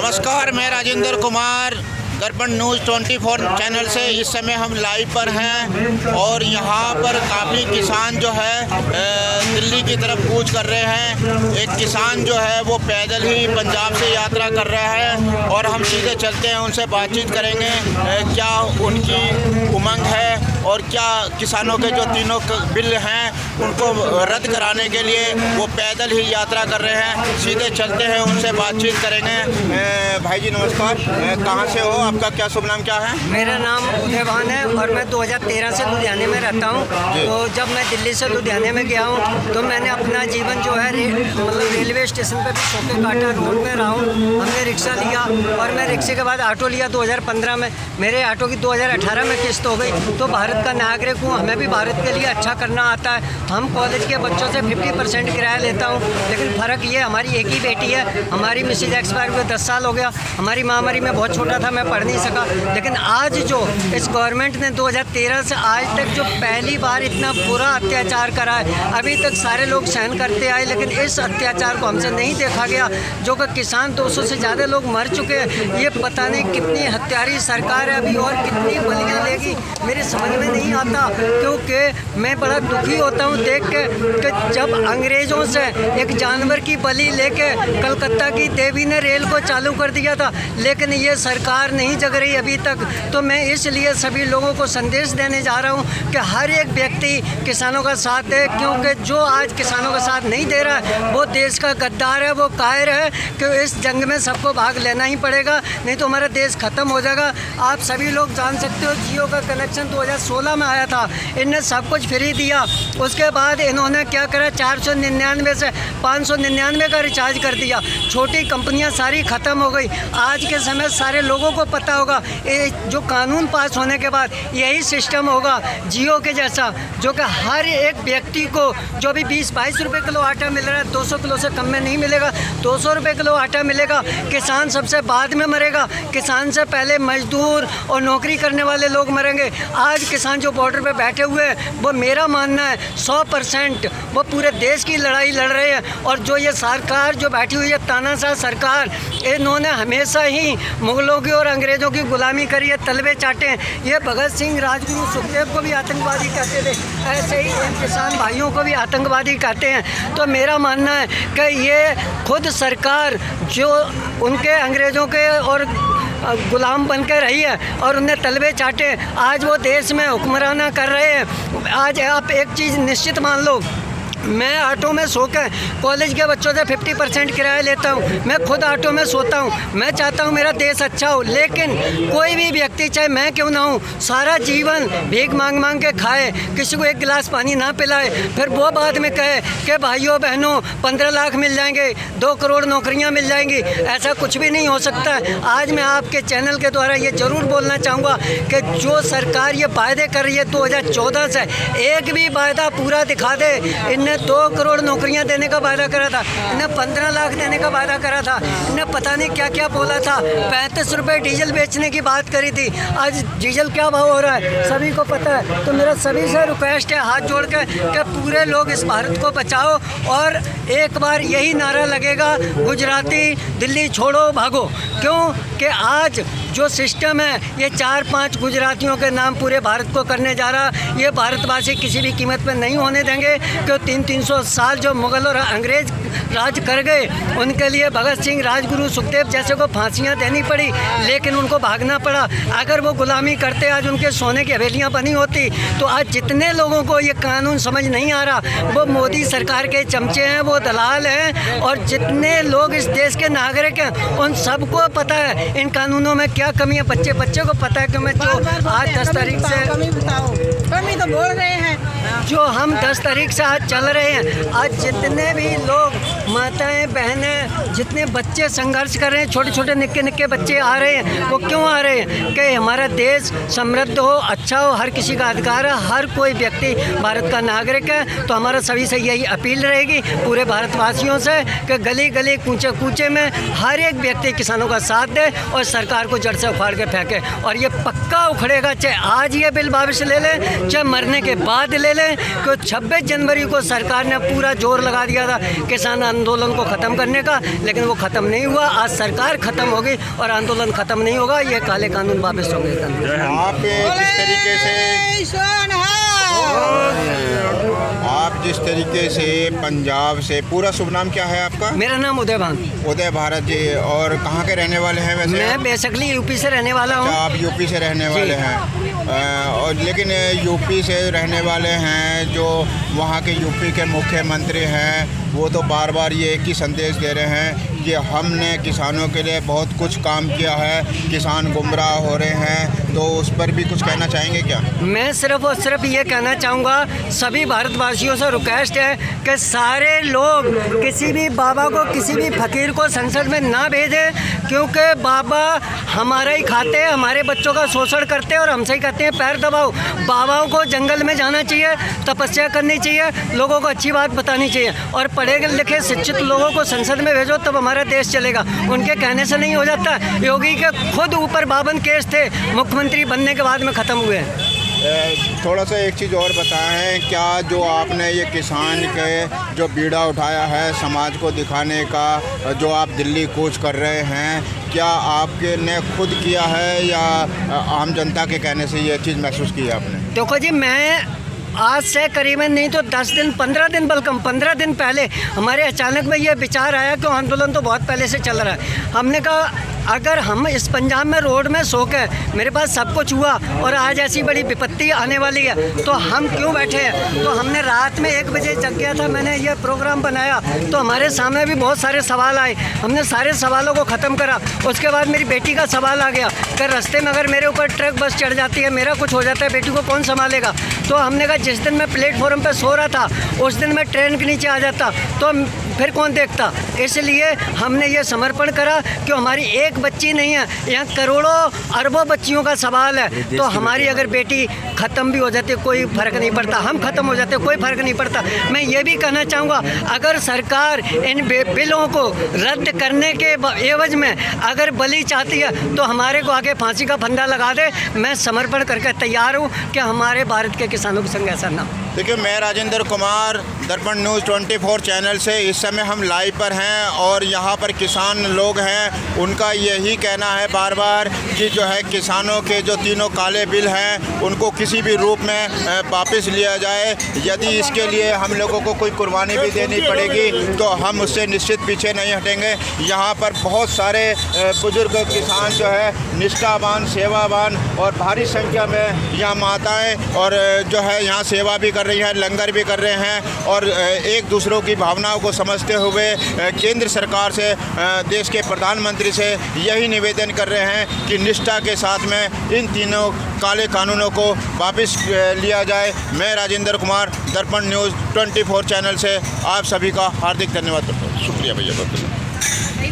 नमस्कार, मैं राजेंद्र कुमार दर्पण न्यूज़ 24 चैनल से इस समय हम लाइव पर हैं और यहाँ पर काफ़ी किसान जो है दिल्ली की तरफ कूच कर रहे हैं। एक किसान जो है वो पैदल ही पंजाब से यात्रा कर रहा है और हम सीधे चलते हैं, उनसे बातचीत करेंगे क्या उनकी उमंग है और क्या किसानों के जो तीनों बिल हैं उनको रद्द कराने के लिए वो पैदल ही यात्रा कर रहे हैं। सीधे चलते हैं, उनसे बातचीत करेंगे। भाई जी नमस्कार, कहाँ से हो, आपका क्या शुभ नाम क्या है? मेरा नाम उदयवान है और मैं 2013 से लुधियाने में रहता हूँ। तो जब मैं दिल्ली से लुधियाने में गया हूँ तो मैंने अपना जीवन जो है मतलब रेलवे स्टेशन पर भी सो के काटा, रोड में रहा हूँ। हमने रिक्शा लिया और मैं रिक्शे के बाद ऑटो लिया 2015 में। मेरे ऑटो की 2018 में किस्त हो गई। तो भारत का नागरिक हूँ, हमें भी भारत के लिए अच्छा करना आता है। हम कॉलेज के बच्चों से 50% किराया लेता हूँ, लेकिन फ़र्क ये हमारी एक ही बेटी है। हमारी मिसेज एक्सपायर हुए 10 साल हो गया। हमारी माँ मरी, मैं बहुत छोटा था, मैं पढ़ नहीं सका। लेकिन आज जो इस गवर्नमेंट ने 2013 से आज तक जो पहली बार इतना बुरा अत्याचार करा है, अभी तक सारे लोग सहन करते आए, लेकिन इस अत्याचार को हमसे नहीं देखा गया। जो कि किसान 200 से ज़्यादा लोग मर चुके हैं। ये पता नहीं कितनी हत्यारी सरकार है अभी और कितनी बलियाँ लेगी, मेरे समझ में नहीं आता। क्योंकि मैं बड़ा दुखी होता हूँ देख के कि जब अंग्रेज़ों से एक जानवर की बलि लेके कलकत्ता की देवी ने रेल को चालू कर दिया था, लेकिन ये सरकार नहीं जग रही अभी तक। तो मैं इसलिए सभी लोगों को संदेश देने जा रहा हूँ कि हर एक व्यक्ति किसानों का साथ दे, क्योंकि जो आज किसानों का साथ नहीं दे रहा है वो देश का गद्दार है, वो कायर है कि इस जंग में सबको भाग लेना ही पड़ेगा, नहीं तो हमारा देश ख़त्म हो जाएगा। आप सभी लोग जान सकते हो जियो का कनेक्शन 2016 में आया था, इनने सब कुछ फ्री दिया। उसके बाद इन्होंने क्या करा, 499 से 599 का रिचार्ज कर दिया। छोटी कंपनियां सारी ख़त्म हो गई। आज के समय सारे लोगों को पता होगा जो कानून पास होने के बाद यही सिस्टम होगा जियो के जैसा, जो कि हर एक व्यक्ति को जो भी 20-22 रुपये किलो आटा मिल रहा है 200 किलो से कम में नहीं मिलेगा। 200 रुपये किलो आटा मिलेगा। किसान सबसे बाद में मरेगा, किसान से पहले मजदूर और नौकरी करने वाले लोग मरेंगे। आज किसान जो बॉर्डर पे बैठे हुए हैं वो मेरा मानना है 100% वो पूरे देश की लड़ाई लड़ रहे हैं। और जो ये सरकार जो बैठी हुई है तानाशाह सरकार, इन्होंने हमेशा ही मुगलों की और अंग्रेज़ों की गुलामी करी है, तलवे चाटे हैं। ये भगत सिंह, राजगुरु, सुखदेव को भी आतंकवादी कहते थे, ऐसे ही इन किसान भाइयों को भी आतंकवादी कहते हैं। तो मेरा मानना है कि ये खुद सरकार जो उनके अंग्रेज़ों के और गुलाम बन के रही है और उन्हें तलवे चाटे, आज वो देश में हुक्मराना कर रहे हैं। आज आप एक चीज़ निश्चित मान लो, मैं ऑटो में सो के कॉलेज के बच्चों से 50% किराया लेता हूँ। मैं खुद ऑटो में सोता हूँ। मैं चाहता हूँ मेरा देश अच्छा हो, लेकिन कोई भी व्यक्ति चाहे मैं क्यों ना हूँ सारा जीवन भीख मांग मांग के खाए, किसी को एक गिलास पानी ना पिलाए, फिर वो बाद में कहे कि भाइयों बहनों 15 लाख मिल जाएंगे, 2 करोड़ नौकरियाँ मिल जाएंगी। ऐसा कुछ भी नहीं हो सकता। आज मैं आपके चैनल के द्वारा ये ज़रूर बोलना चाहूँगा कि जो सरकार ये वायदे कर रही है 2014 से, एक भी वायदा पूरा दिखा दे। इनने 2 करोड़ नौकरियां देने का वायदा करा था, इन्हें 15 लाख देने का वायदा करा था, इन्हें पता नहीं क्या क्या बोला था। 35 रुपये डीजल बेचने की बात करी थी। आज डीजल क्या भाव हो रहा है सभी को पता है। तो मेरा सभी से रिक्वेस्ट है हाथ जोड़ के कि पूरे लोग इस भारत को बचाओ और एक बार यही नारा लगेगा, गुजराती दिल्ली छोड़ो भागो। क्यों कि आज जो सिस्टम है ये 4-5 गुजरातियों के नाम पूरे भारत को करने जा रहा। ये भारतवासी किसी भी कीमत पर नहीं होने देंगे कि 300 साल जो मुग़ल और अंग्रेज़ राज कर गए उनके लिए भगत सिंह, राजगुरु, सुखदेव जैसे को फांसियां देनी पड़ी, लेकिन उनको भागना पड़ा। अगर वो गुलामी करते, आज उनके सोने की हवेलियां बनी होती, तो आज जितने लोगों को ये कानून समझ नहीं आ रहा वो मोदी सरकार के चमचे हैं, वो दलाल हैं। और जितने लोग इस देश के नागरिक हैं उन सबको पता है इन कानूनों में क्या कमी है। बच्चे को पता है कि मैं जो आज 10 तारीख से कमी तो बोल रहे हैं, जो हम 10 तारीख से आज चल रहे हैं, आज जितने भी लोग माताएं बहनें जितने बच्चे संघर्ष कर रहे हैं, छोटे छोटे निक्के निक्के बच्चे आ रहे हैं, वो क्यों आ रहे हैं कि हमारा देश समृद्ध हो, अच्छा हो, हर किसी का अधिकार है, हर कोई व्यक्ति भारत का नागरिक है। तो हमारा सभी से यही अपील रहेगी पूरे भारतवासियों से कि गली गली कूचे कूचे में हर एक व्यक्ति किसानों का साथ दे और सरकार को जड़ से उखाड़ के फेंके। और ये पक्का उखड़ेगा, चाहे आज ये बिल वापस ले लें चाहे मरने के बाद ले लें। क्योंकि 26 जनवरी को सरकार ने पूरा जोर लगा दिया था किसान आंदोलन को ख़त्म करने का, लेकिन वो ख़त्म नहीं हुआ। आज सरकार ख़त्म होगी और आंदोलन ख़त्म नहीं होगा। ये काले कानून वापस होंगे। आप जिस तरीके से पंजाब से, पूरा शुभ नाम क्या है आपका? मेरा नाम उदय भान। उदय भारत जी। और कहाँ के रहने वाले हैं वैसे? मैं बेसिकली यूपी से रहने वाला हूँ। आप यूपी से रहने वाले हैं, और लेकिन यूपी से रहने वाले हैं जो वहाँ के यूपी के मुख्यमंत्री हैं, वो तो बार बार ये एक ही संदेश दे रहे हैं कि हमने किसानों के लिए बहुत कुछ काम किया है, किसान गुमराह हो रहे हैं। तो उस पर भी कुछ कहना चाहेंगे क्या? मैं सिर्फ और सिर्फ ये कहना चाहूँगा, सभी भारतवासियों से रिक्वेस्ट है कि सारे लोग किसी भी बाबा को, किसी भी फकीर को संसद में ना भेजें, क्योंकि बाबा हमारा ही खाते हैं, हमारे बच्चों का शोषण करते हैं और हमसे ही कहते हैं पैर दबाओ। बाबाओं को जंगल में जाना चाहिए, तपस्या करनी चाहिए, लोगों को अच्छी बात बतानी चाहिए, और पढ़े लिखे शिक्षित लोगों को संसद में भेजो, तब हमारा देश चलेगा। उनके कहने से नहीं हो जाता। योगी के खुद ऊपर 52 केस थे, मुख्यमंत्री बनने के बाद में ख़त्म हुए। थोड़ा सा एक चीज़ और बताएं, क्या जो आपने ये किसान के जो बीड़ा उठाया है समाज को दिखाने का, जो आप दिल्ली कूच कर रहे हैं, क्या आपके ने खुद किया है या आम जनता के कहने से ये चीज़ महसूस की है आपने? देखो जी, मैं आज से करीबन नहीं तो 10 दिन 15 दिन बल्कि 15 दिन पहले हमारे अचानक में ये विचार आया कि आंदोलन तो बहुत पहले से चल रहा है। हमने कहा अगर हम इस पंजाब में रोड में सो के मेरे पास सब कुछ हुआ और आज ऐसी बड़ी विपत्ति आने वाली है, तो हम क्यों बैठे हैं। तो हमने रात में 1 बजे जग गया था, मैंने ये प्रोग्राम बनाया, तो हमारे सामने भी बहुत सारे सवाल आए। हमने सारे सवालों को ख़त्म करा। उसके बाद मेरी बेटी का सवाल आ गया कि रास्ते में अगर मेरे ऊपर ट्रक बस चढ़ जाती है, मेरा कुछ हो जाता है, बेटी को कौन संभालेगा। तो हमने कहा जिस दिन मैं प्लेटफॉर्म पर सो रहा था उस दिन मैं ट्रेन के नीचे आ जाता तो फिर कौन देखता। इसलिए हमने ये समर्पण करा कि हमारी एक बच्ची नहीं है, यहाँ करोड़ों अरबों बच्चियों का सवाल है। तो हमारी अगर बेटी ख़त्म भी हो जाती कोई फ़र्क नहीं पड़ता, हम ख़त्म हो जाते कोई फ़र्क नहीं पड़ता। मैं ये भी कहना चाहूँगा, अगर सरकार इन बिलों को रद्द करने के एवज में अगर बलि चाहती है तो हमारे को आगे फांसी का फंदा लगा दे। मैं समर्पण करके तैयार हूँ कि हमारे भारत के किसानों के संग ऐसा ना हो। देखिए, मैं राजेंद्र कुमार, दर्पण न्यूज़ 24 चैनल से इस समय हम लाइव पर हैं और यहाँ पर किसान लोग हैं, उनका यही कहना है बार बार कि जो है किसानों के जो तीनों काले बिल हैं उनको किसी भी रूप में वापस लिया जाए। यदि इसके लिए हम लोगों को कोई कुर्बानी भी देनी पड़ेगी तो हम उससे निश्चित पीछे नहीं हटेंगे। यहाँ पर बहुत सारे बुजुर्ग किसान जो है निष्ठावान, सेवावान और भारी संख्या में यहाँ माताएँ और जो है यहाँ सेवा भी कर रही हैं, लंगर भी कर रहे हैं और एक दूसरों की भावनाओं को समझते हुए केंद्र सरकार से, देश के प्रधानमंत्री से यही निवेदन कर रहे हैं कि निष्ठा के साथ में इन तीनों काले कानूनों को वापस लिया जाए। मैं राजेंद्र कुमार, दर्पण न्यूज़ 24 चैनल से आप सभी का हार्दिक धन्यवाद करता हूँ। शुक्रिया भैया, बहुत